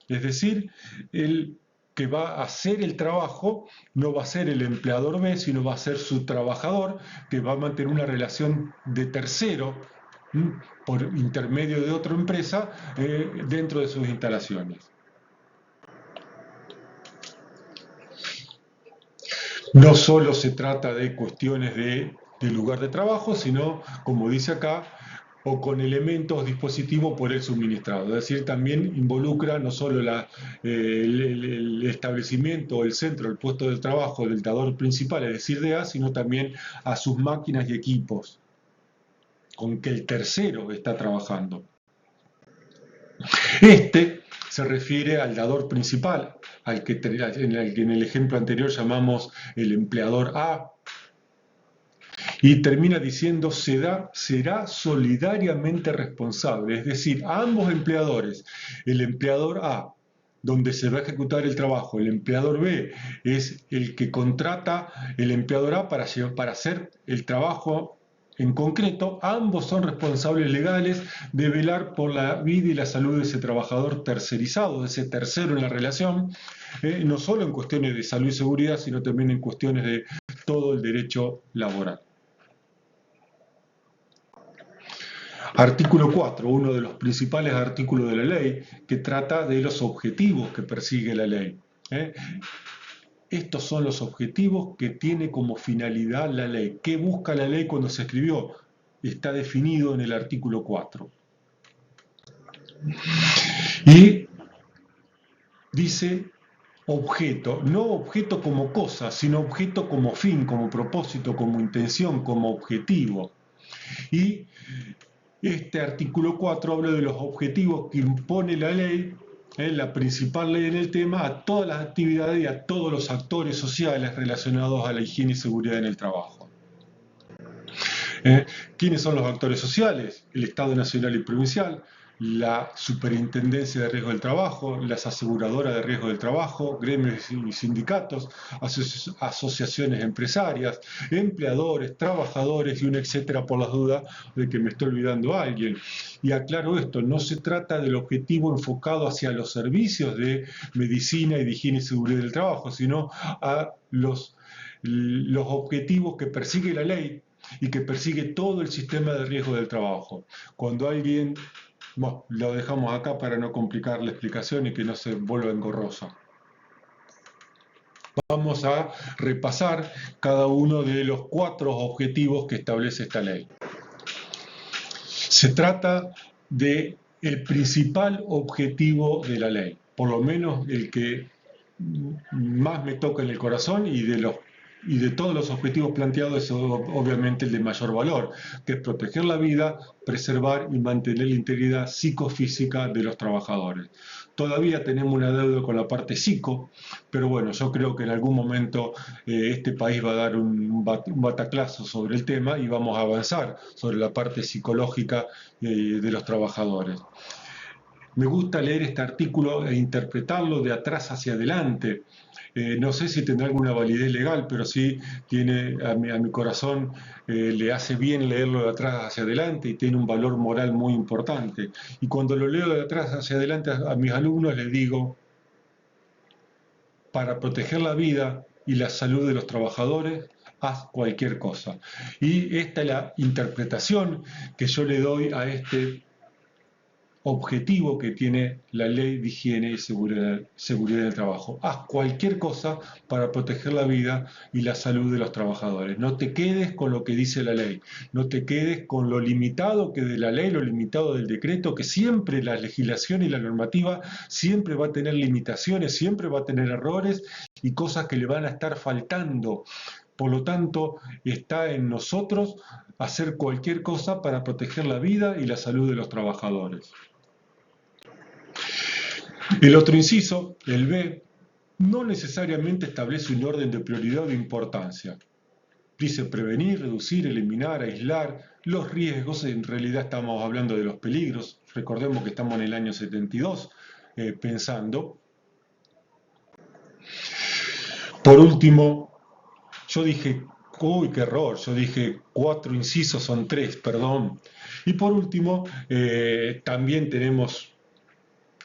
Es decir, el que va a hacer el trabajo no va a ser el empleador B, sino va a ser su trabajador, que va a mantener una relación de tercero por intermedio de otra empresa dentro de sus instalaciones. No solo se trata de cuestiones de lugar de trabajo, sino, como dice acá, o con elementos dispositivos por el suministrado. Es decir, también involucra no solo el establecimiento, el centro, el puesto de trabajo del dador principal, es decir, de A, sino también a sus máquinas y equipos con que el tercero está trabajando. Este se refiere al dador principal, al que en el ejemplo anterior llamamos el empleador A, y termina diciendo será solidariamente responsable, es decir, a ambos empleadores, el empleador A, donde se va a ejecutar el trabajo, el empleador B es el que contrata el empleador A para hacer el trabajo en concreto, ambos son responsables legales de velar por la vida y la salud de ese trabajador tercerizado, de ese tercero en la relación, no solo en cuestiones de salud y seguridad, sino también en cuestiones de todo el derecho laboral. Artículo 4, uno de los principales artículos de la ley, que trata de los objetivos que persigue la ley. Estos son los objetivos que tiene como finalidad la ley. ¿Qué busca la ley cuando se escribió? Está definido en el artículo 4. Y dice objeto, no objeto como cosa, sino objeto como fin, como propósito, como intención, como objetivo. Y este artículo 4 habla de los objetivos que impone la ley, la principal ley en el tema, a todas las actividades y a todos los actores sociales relacionados a la higiene y seguridad en el trabajo. ¿Quiénes son los actores sociales? El Estado nacional y provincial, la Superintendencia de Riesgo del Trabajo, las aseguradoras de riesgo del trabajo, gremios y sindicatos, asociaciones empresarias, empleadores, trabajadores y un etcétera por las dudas de que me estoy olvidando a alguien. Y aclaro esto, no se trata del objetivo enfocado hacia los servicios de medicina y de higiene y seguridad del trabajo, sino a los objetivos que persigue la ley y que persigue todo el sistema de riesgo del trabajo. Cuando alguien, bueno, lo dejamos acá para no complicar la explicación y que no se vuelva engorrosa. Vamos a repasar cada uno de los 4 objetivos que establece esta ley. Se trata de el principal objetivo de la ley, por lo menos el que más me toca en el corazón y de todos los objetivos planteados es obviamente el de mayor valor, que es proteger la vida, preservar y mantener la integridad psicofísica de los trabajadores. Todavía tenemos una deuda con la parte psico, pero bueno, yo creo que en algún momento este país va a dar un bataclazo sobre el tema y vamos a avanzar sobre la parte psicológica de los trabajadores. Me gusta leer este artículo e interpretarlo de atrás hacia adelante. No sé si tendrá alguna validez legal, pero sí tiene a mi corazón, le hace bien leerlo de atrás hacia adelante y tiene un valor moral muy importante. Y cuando lo leo de atrás hacia adelante a mis alumnos les digo, para proteger la vida y la salud de los trabajadores, haz cualquier cosa. Y esta es la interpretación que yo le doy a este objetivo que tiene la ley de higiene y seguridad del trabajo. Haz cualquier cosa para proteger la vida y la salud de los trabajadores. No te quedes con lo que dice la ley, no te quedes con lo limitado que de la ley, lo limitado del decreto, que siempre la legislación y la normativa siempre va a tener limitaciones, siempre va a tener errores y cosas que le van a estar faltando. Por lo tanto, está en nosotros hacer cualquier cosa para proteger la vida y la salud de los trabajadores. El otro inciso, el B, no necesariamente establece un orden de prioridad o de importancia. Dice prevenir, reducir, eliminar, aislar los riesgos. En realidad estamos hablando de los peligros. Recordemos que estamos en el año 72 pensando. Por último, yo dije, uy, qué error, yo dije 4 incisos, son 3, perdón. Y por último, también tenemos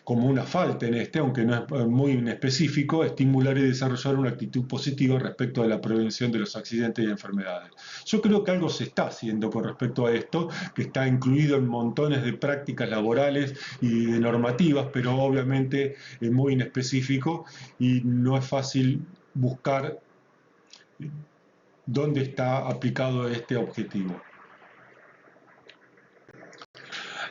como una falta en este, aunque no es muy específico, estimular y desarrollar una actitud positiva respecto a la prevención de los accidentes y enfermedades. Yo creo que algo se está haciendo con respecto a esto, que está incluido en montones de prácticas laborales y de normativas, pero obviamente es muy inespecífico y no es fácil buscar dónde está aplicado este objetivo.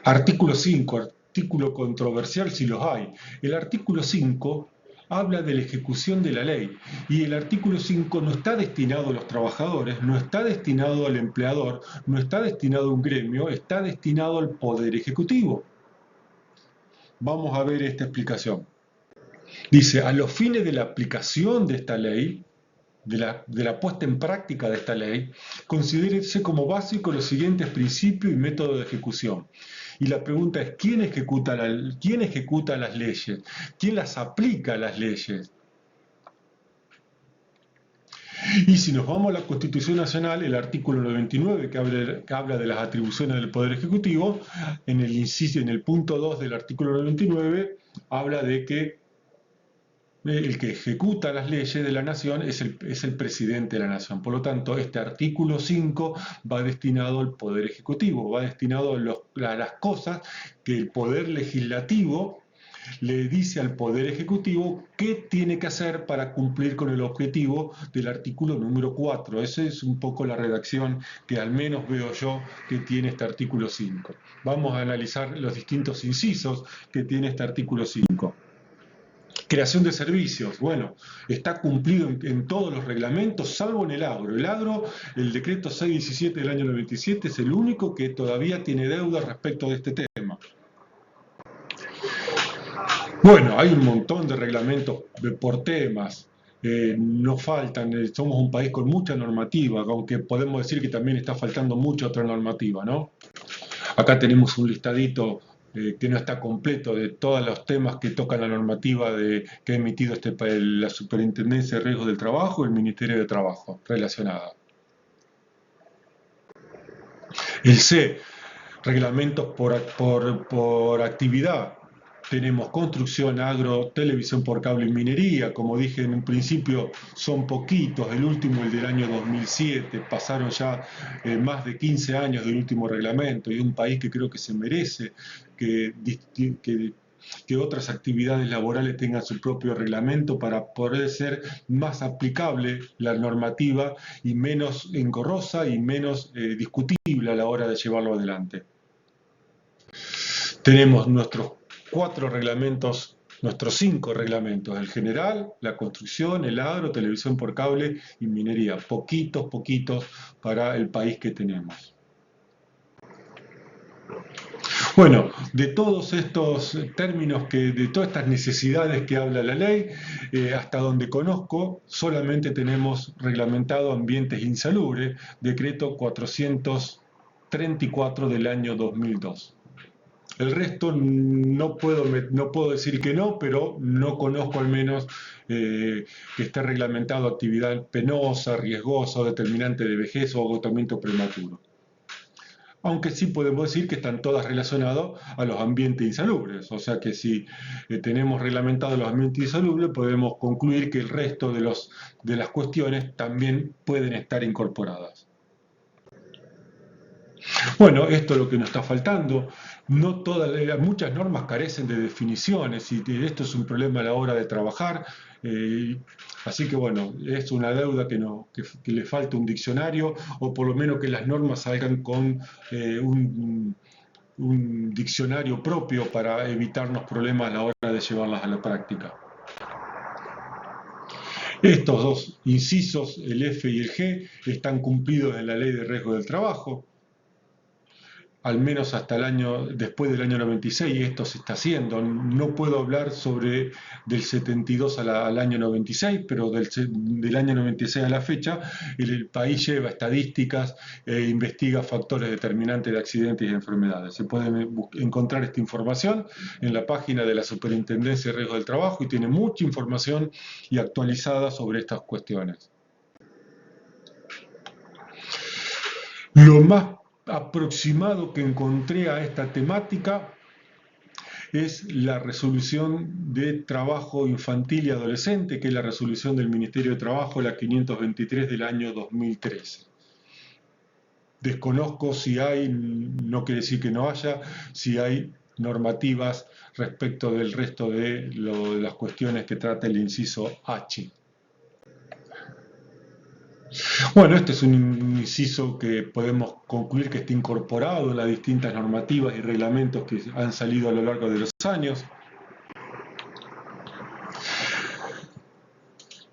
Artículo 5, artículo controversial si los hay. El artículo 5 habla de la ejecución de la ley y el artículo 5 no está destinado a los trabajadores, no está destinado al empleador, no está destinado a un gremio, está destinado al Poder Ejecutivo. Vamos a ver esta explicación. Dice, a los fines de la aplicación de esta ley, de la puesta en práctica de esta ley, considérese como básico los siguientes principios y métodos de ejecución. Y la pregunta es, ¿quién ejecuta las leyes? ¿Quién las aplica a las leyes? Y si nos vamos a la Constitución Nacional, el artículo 99, que habla de las atribuciones del Poder Ejecutivo, en el punto 2 del artículo 99, habla de que el que ejecuta las leyes de la nación es el presidente de la nación. Por lo tanto, este artículo 5 va destinado al Poder Ejecutivo, va destinado a las cosas que el Poder Legislativo le dice al Poder Ejecutivo qué tiene que hacer para cumplir con el objetivo del artículo número 4. Esa es un poco la redacción que al menos veo yo que tiene este artículo 5. Vamos a analizar los distintos incisos que tiene este artículo 5. Creación de servicios, bueno, está cumplido en todos los reglamentos, salvo en el agro. El agro, el decreto 617 del año 97, es el único que todavía tiene deuda respecto de este tema. Bueno, hay un montón de reglamentos por temas. nos faltan, somos un país con mucha normativa, aunque podemos decir que también está faltando mucha otra normativa, ¿no? Acá tenemos un listadito que no está completo de todos los temas que tocan la normativa que ha emitido la Superintendencia de Riesgos del Trabajo y el Ministerio de Trabajo relacionada. El C, reglamentos por actividad. Tenemos construcción, agro, televisión por cable y minería. Como dije en un principio, son poquitos. El último, el del año 2007. Pasaron ya más de 15 años del último reglamento y un país que creo que se merece que otras actividades laborales tengan su propio reglamento para poder ser más aplicable la normativa y menos engorrosa y menos discutible a la hora de llevarlo adelante. Tenemos nuestros 5 reglamentos, el general, la construcción, el agro, televisión por cable y minería. Poquitos para el país que tenemos. Bueno, de todos estos términos, de todas estas necesidades que habla la ley, hasta donde conozco, solamente tenemos reglamentado ambientes insalubres, decreto 434 del año 2002. El resto no puedo decir que no, pero no conozco al menos que esté reglamentado actividad penosa, riesgosa, determinante de vejez o agotamiento prematuro. Aunque sí podemos decir que están todas relacionadas a los ambientes insalubres. O sea que si tenemos reglamentados los ambientes insalubres, podemos concluir que el resto de las cuestiones también pueden estar incorporadas. Bueno, esto es lo que nos está faltando. Muchas normas carecen de definiciones y esto es un problema a la hora de trabajar. Así que bueno, es una deuda que le falta un diccionario o por lo menos que las normas salgan con un diccionario propio para evitarnos problemas a la hora de llevarlas a la práctica. Estos dos incisos, el F y el G, están cumplidos en la Ley de Riesgo del Trabajo. Al menos hasta después del año 96 esto se está haciendo. No puedo hablar del 72 al año 96, pero del año 96 a la fecha, el país lleva estadísticas e investiga factores determinantes de accidentes y enfermedades. Se puede encontrar esta información en la página de la Superintendencia de Riesgo del Trabajo y tiene mucha información y actualizada sobre estas cuestiones. Lo más aproximado que encontré a esta temática es la resolución de trabajo infantil y adolescente, que es la resolución del Ministerio de Trabajo, la 523 del año 2013. Desconozco si hay, no quiere decir que no haya, si hay normativas respecto del resto de las cuestiones que trata el inciso H. Bueno, este es un inciso que podemos concluir que está incorporado en las distintas normativas y reglamentos que han salido a lo largo de los años.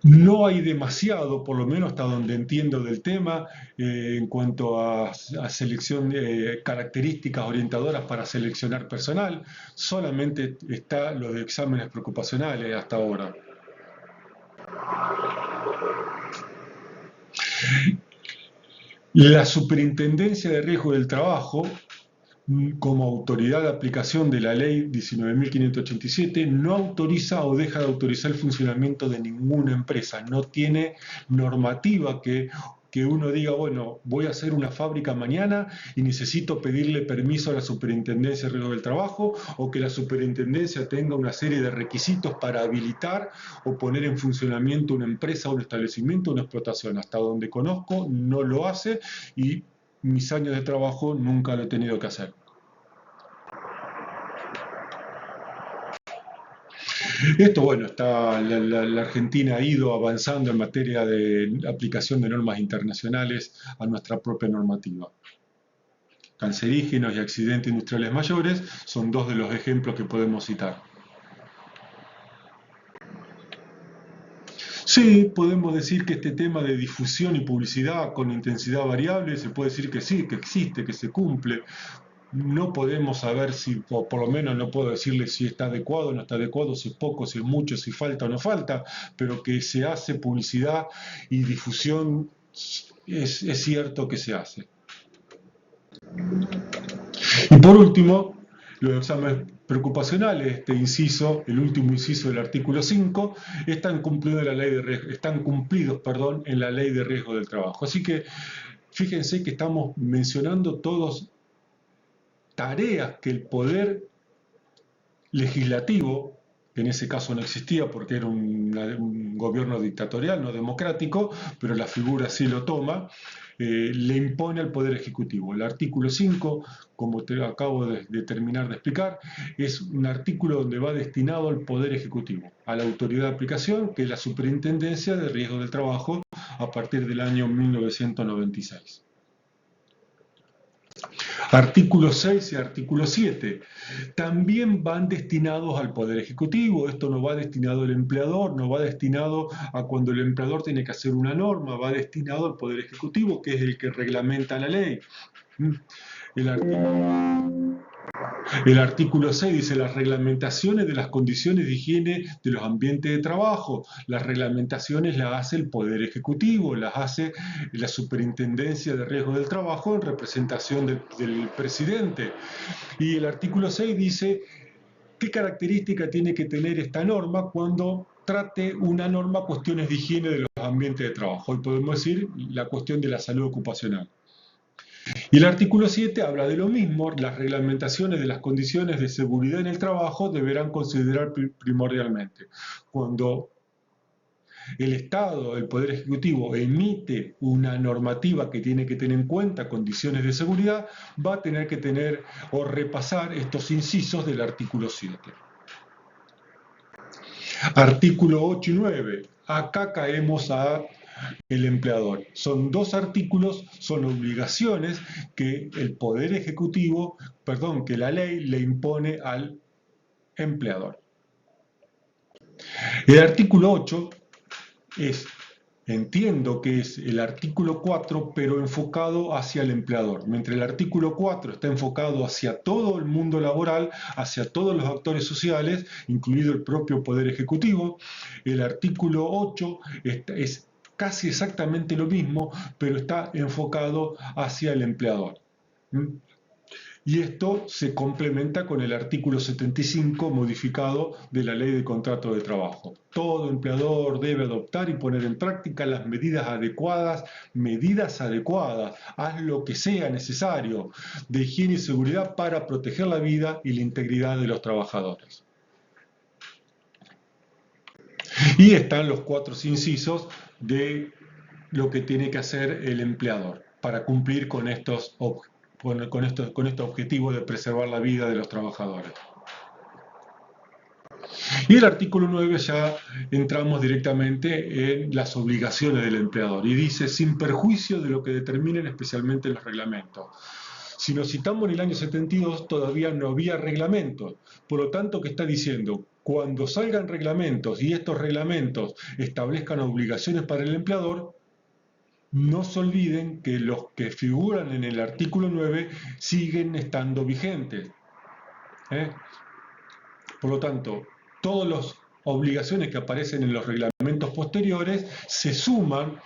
No hay demasiado, por lo menos hasta donde entiendo del tema, en cuanto a selección de características orientadoras para seleccionar personal. Solamente están los exámenes preocupacionales hasta ahora. La Superintendencia de Riesgo del Trabajo, como autoridad de aplicación de la Ley 19.587, no autoriza o deja de autorizar el funcionamiento de ninguna empresa. No tiene normativa que uno diga, bueno, voy a hacer una fábrica mañana y necesito pedirle permiso a la Superintendencia de Riesgo del Trabajo, o que la Superintendencia tenga una serie de requisitos para habilitar o poner en funcionamiento una empresa, un establecimiento, una explotación. Hasta donde conozco, no lo hace y mis años de trabajo nunca lo he tenido que hacer. Esto, bueno, la Argentina ha ido avanzando en materia de aplicación de normas internacionales a nuestra propia normativa. Cancerígenos y accidentes industriales mayores son dos de los ejemplos que podemos citar. Sí, podemos decir que este tema de difusión y publicidad con intensidad variable, se puede decir que sí, que existe, que se cumple. no podemos saber si, o por lo menos no puedo decirle si está adecuado o no está adecuado, si es poco, si es mucho, si falta o no falta, pero que se hace publicidad y difusión, es cierto que se hace. Y por último, los exámenes preocupacionales, este inciso, el último inciso del artículo 5, están cumplidos, en la ley de riesgo del trabajo. Así que fíjense que estamos mencionando todos tareas que el poder legislativo, que en ese caso no existía porque era un gobierno dictatorial, no democrático, pero la figura sí lo toma, le impone al Poder Ejecutivo. El artículo 5, como te acabo de terminar de explicar, es un artículo donde va destinado al Poder Ejecutivo, a la autoridad de aplicación, que es la Superintendencia de Riesgo del Trabajo, a partir del año 1996. Artículo 6 y artículo 7 también van destinados al Poder Ejecutivo. Esto no va destinado al empleador, no va destinado a cuando el empleador tiene que hacer una norma, va destinado al Poder Ejecutivo, que es el que reglamenta la ley. El artículo 6 dice las reglamentaciones de las condiciones de higiene de los ambientes de trabajo. Las reglamentaciones las hace el Poder Ejecutivo, las hace la Superintendencia de Riesgo del Trabajo en representación del presidente. Y el artículo 6 dice qué característica tiene que tener esta norma cuando trate una norma cuestiones de higiene de los ambientes de trabajo. Hoy podemos decir la cuestión de la salud ocupacional. Y el artículo 7 habla de lo mismo, las reglamentaciones de las condiciones de seguridad en el trabajo deberán considerar primordialmente. Cuando el Estado, el Poder Ejecutivo, emite una normativa que tiene que tener en cuenta condiciones de seguridad, va a tener que tener o repasar estos incisos del artículo 7. Artículo 8 y 9. Acá caemos a el empleador. Son dos artículos, son obligaciones que el Poder Ejecutivo, que la ley le impone al empleador. El artículo 8 entiendo que es el artículo 4, pero enfocado hacia el empleador. Mientras el artículo 4 está enfocado hacia todo el mundo laboral, hacia todos los actores sociales, incluido el propio Poder Ejecutivo, el artículo 8 es casi exactamente lo mismo, pero está enfocado hacia el empleador. Y esto se complementa con el artículo 75 modificado de la Ley de Contrato de Trabajo. Todo empleador debe adoptar y poner en práctica las medidas adecuadas, haz lo que sea necesario de higiene y seguridad para proteger la vida y la integridad de los trabajadores. Y están los 4 incisos de lo que tiene que hacer el empleador para cumplir con este objetivo de preservar la vida de los trabajadores. Y el artículo 9 ya entramos directamente en las obligaciones del empleador y dice, sin perjuicio de lo que determinen especialmente los reglamentos. Si nos citamos en el año 72 todavía no había reglamentos, por lo tanto, ¿qué está diciendo? Cuando salgan reglamentos y estos reglamentos establezcan obligaciones para el empleador, no se olviden que los que figuran en el artículo 9 siguen estando vigentes. Por lo tanto, todas las obligaciones que aparecen en los reglamentos posteriores se suman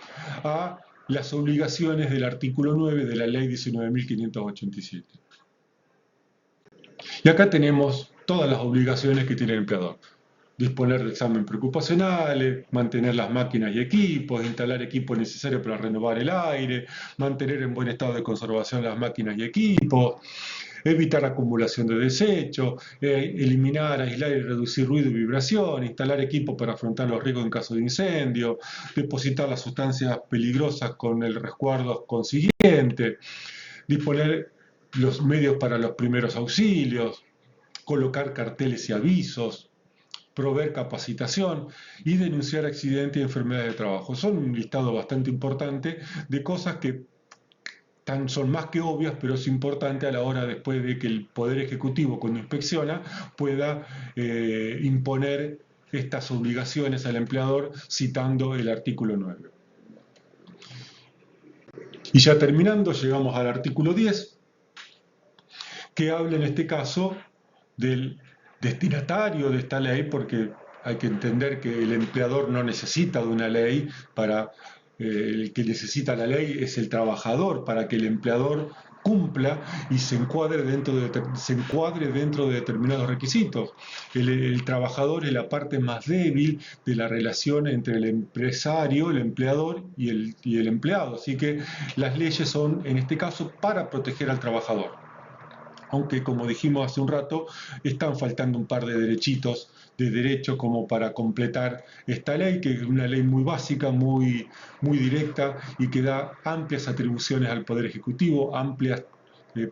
a las obligaciones del artículo 9 de la Ley 19.587. Y acá tenemos todas las obligaciones que tiene el empleador. Disponer de exámenes preocupacionales, mantener las máquinas y equipos, instalar equipos necesarios para renovar el aire, mantener en buen estado de conservación las máquinas y equipos, evitar acumulación de desechos, eliminar, aislar y reducir ruido y vibración, instalar equipos para afrontar los riesgos en caso de incendio, depositar las sustancias peligrosas con el resguardo consiguiente, disponer los medios para los primeros auxilios, colocar carteles y avisos, proveer capacitación y denunciar accidentes y enfermedades de trabajo. Son un listado bastante importante de cosas que son más que obvias, pero es importante a la hora después de que el Poder Ejecutivo, cuando inspecciona, pueda imponer estas obligaciones al empleador citando el artículo 9. Y ya terminando, llegamos al artículo 10, que habla en este caso del destinatario de esta ley, porque hay que entender que el empleador no necesita de una ley para, el que necesita la ley es el trabajador para que el empleador cumpla y se encuadre dentro de determinados requisitos. El trabajador es la parte más débil de la relación entre el empresario, el empleador y el empleado. Así que las leyes son, en este caso, para proteger al trabajador. Aunque, como dijimos hace un rato, están faltando un par de derechitos de derecho como para completar esta ley, que es una ley muy básica, muy directa y que da amplias atribuciones al Poder Ejecutivo, amplias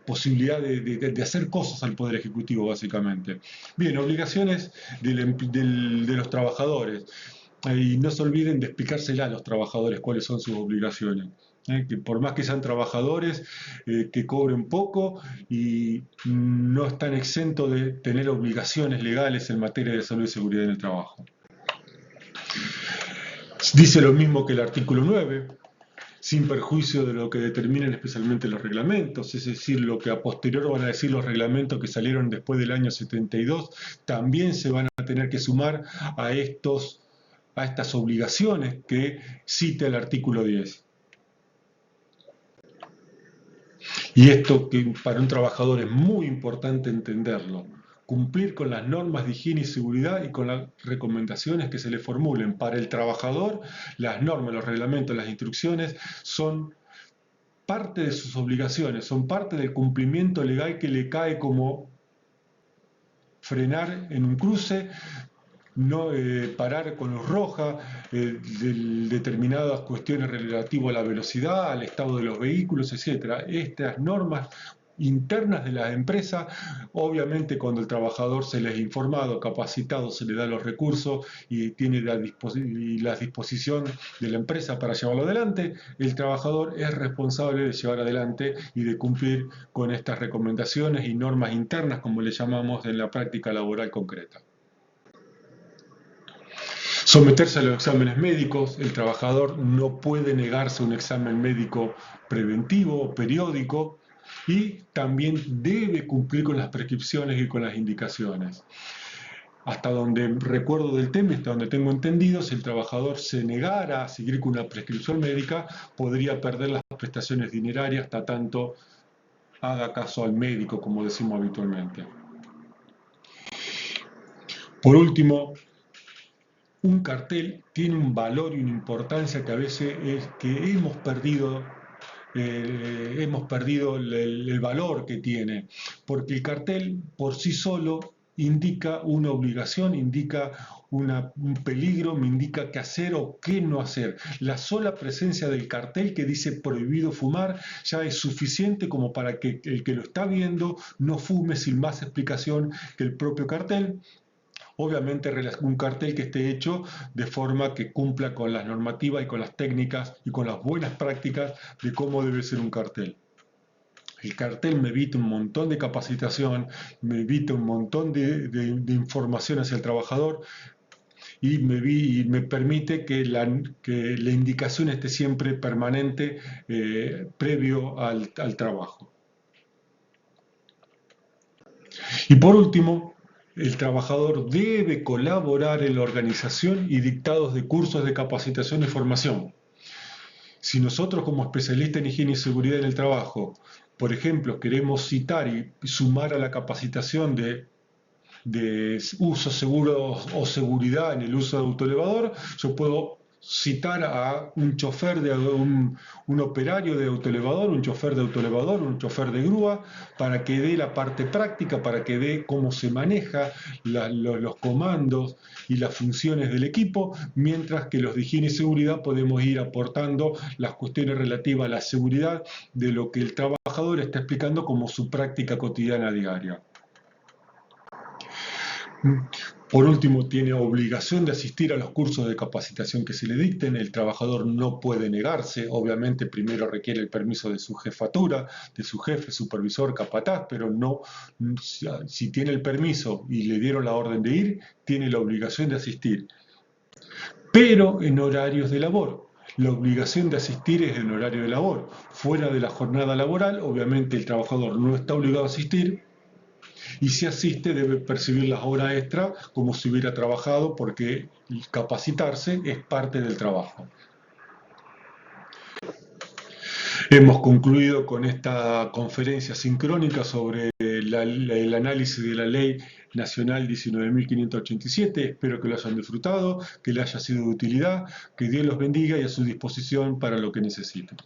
posibilidades de hacer cosas al Poder Ejecutivo, básicamente. Bien, obligaciones de los trabajadores. Y no se olviden de explicársela a los trabajadores cuáles son sus obligaciones. Que por más que sean trabajadores, que cobren poco y no están exentos de tener obligaciones legales en materia de salud y seguridad en el trabajo. Dice lo mismo que el artículo 9, sin perjuicio de lo que determinen especialmente los reglamentos, es decir, lo que a posterior van a decir los reglamentos que salieron después del año 72, también se van a tener que sumar a estas obligaciones que cita el artículo 10. Y esto que para un trabajador es muy importante entenderlo. Cumplir con las normas de higiene y seguridad y con las recomendaciones que se le formulen. Para el trabajador, las normas, los reglamentos, las instrucciones son parte de sus obligaciones, son parte del cumplimiento legal que le cae como frenar en un cruce, no parar con luz roja, determinadas cuestiones relativas a la velocidad, al estado de los vehículos, etcétera. Estas normas internas de las empresas, obviamente cuando el trabajador se les ha informado, capacitado, se le da los recursos y tiene la disposición de la empresa para llevarlo adelante, el trabajador es responsable de llevar adelante y de cumplir con estas recomendaciones y normas internas, como le llamamos en la práctica laboral concreta. Someterse a los exámenes médicos, el trabajador no puede negarse a un examen médico preventivo o periódico y también debe cumplir con las prescripciones y con las indicaciones. Hasta donde recuerdo del tema, hasta donde tengo entendido, si el trabajador se negara a seguir con una prescripción médica, podría perder las prestaciones dinerarias hasta tanto haga caso al médico, como decimos habitualmente. Por último, un cartel tiene un valor y una importancia que a veces es que hemos perdido el valor que tiene, porque el cartel por sí solo indica una obligación, indica un peligro, me indica qué hacer o qué no hacer. La sola presencia del cartel que dice prohibido fumar ya es suficiente como para que el que lo está viendo no fume sin más explicación que el propio cartel. Obviamente un cartel que esté hecho de forma que cumpla con las normativas y con las técnicas y con las buenas prácticas de cómo debe ser un cartel. El cartel me evita un montón de capacitación, me evita un montón de información hacia el trabajador y me permite que la indicación esté siempre permanente previo al trabajo. Y por último, el trabajador debe colaborar en la organización y dictados de cursos de capacitación y formación. Si nosotros como especialistas en higiene y seguridad en el trabajo, por ejemplo, queremos citar y sumar a la capacitación de uso seguro o seguridad en el uso de autoelevador, yo puedo citar a un chofer un operario de autoelevador, un chofer de autoelevador, un chofer de grúa, para que dé la parte práctica, para que dé cómo se maneja los comandos y las funciones del equipo, mientras que los de higiene y seguridad podemos ir aportando las cuestiones relativas a la seguridad de lo que el trabajador está explicando como su práctica cotidiana diaria. Por último, tiene obligación de asistir a los cursos de capacitación que se le dicten. El trabajador no puede negarse. Obviamente, primero requiere el permiso de su jefatura, de su jefe, supervisor, capataz, pero no, si tiene el permiso y le dieron la orden de ir, tiene la obligación de asistir. Pero en horarios de labor. La obligación de asistir es en horario de labor. Fuera de la jornada laboral, obviamente el trabajador no está obligado a asistir, Y si asiste, debe percibir las horas extra como si hubiera trabajado, porque capacitarse es parte del trabajo. Hemos concluido con esta conferencia sincrónica sobre el análisis de la Ley Nacional 19.587. Espero que lo hayan disfrutado, que le haya sido de utilidad, que Dios los bendiga y a su disposición para lo que necesiten.